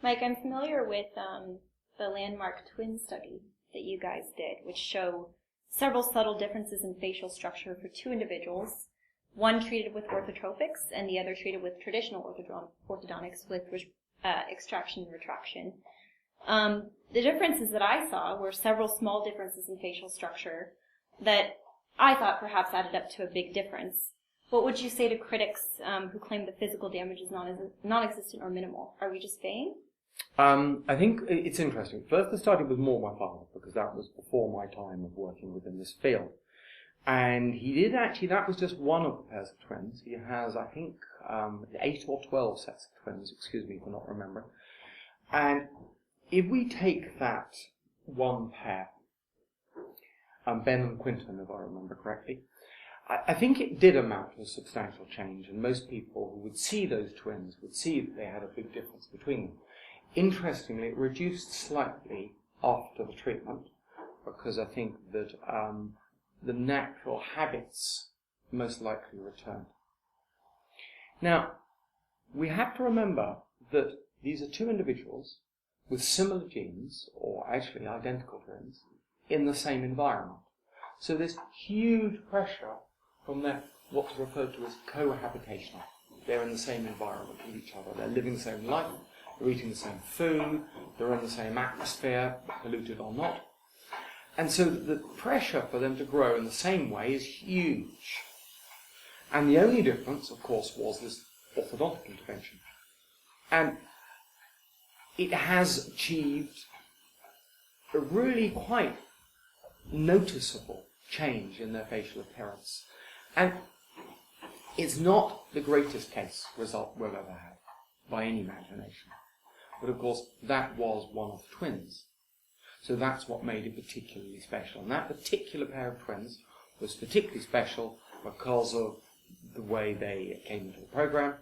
Mike, I'm familiar with the landmark twin study that you guys did, which show several subtle differences in facial structure for two individuals, one treated with orthotropics and the other treated with traditional orthodontics with extraction and retraction. The differences that I saw were several small differences in facial structure that I thought perhaps added up to a big difference. What would you say to critics who claim the physical damage is non-existent or minimal? Are we just vain? I think it's interesting. First, the study was more my father, because that was before my time of working within this field. And he did actually, that was just one of the pairs of twins. He has, I think, 8 or 12 sets of twins, excuse me for not remembering. And if we take that one pair, Ben and Quinton, if I remember correctly, I think it did amount to a substantial change, and most people who would see those twins would see that they had a big difference between them. Interestingly, it reduced slightly after the treatment, because I think that the natural habits most likely returned. Now, we have to remember that these are two individuals with similar genes, or actually identical twins, in the same environment. So there's huge pressure from their, what's referred to as cohabitation. They're in the same environment with each other. They're living the same life. They're eating the same food. They're in the same atmosphere, polluted or not. And so the pressure for them to grow in the same way is huge. And the only difference, of course, was this orthodontic intervention. And it has achieved a really quite noticeable change in their facial appearance. And it's not the greatest case result we've ever had, by any imagination. But of course, that was one of the twins. So that's what made it particularly special. And that particular pair of twins was particularly special because of the way they came into the program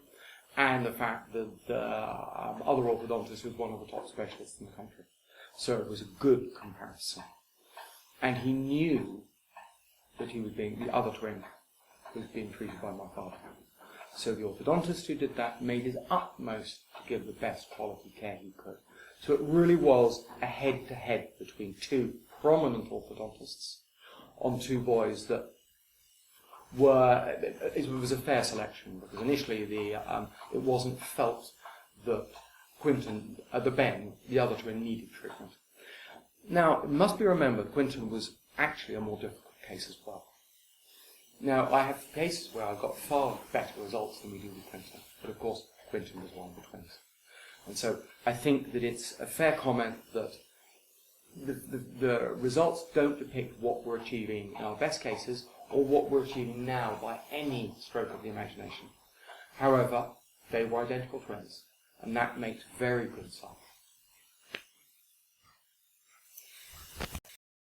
and the fact that the other orthodontist was one of the top specialists in the country. So it was a good comparison. And he knew that he was being, the other twin was being treated by my father. So the orthodontist who did that made his utmost to give the best quality care he could. So it really was a head-to-head between two prominent orthodontists on two boys that were, it was a fair selection, because initially it wasn't felt that Quinton, Ben, the other twin, needed treatment. Now, it must be remembered, Quinton was actually a more difficult case as well. Now, I have cases where I've got far better results than we do with Quinton, but of course, Quinton was one of the twins. And so I think that it's a fair comment that the results don't depict what we're achieving in our best cases or what we're achieving now by any stroke of the imagination. However, they were identical twins, and that makes very good science.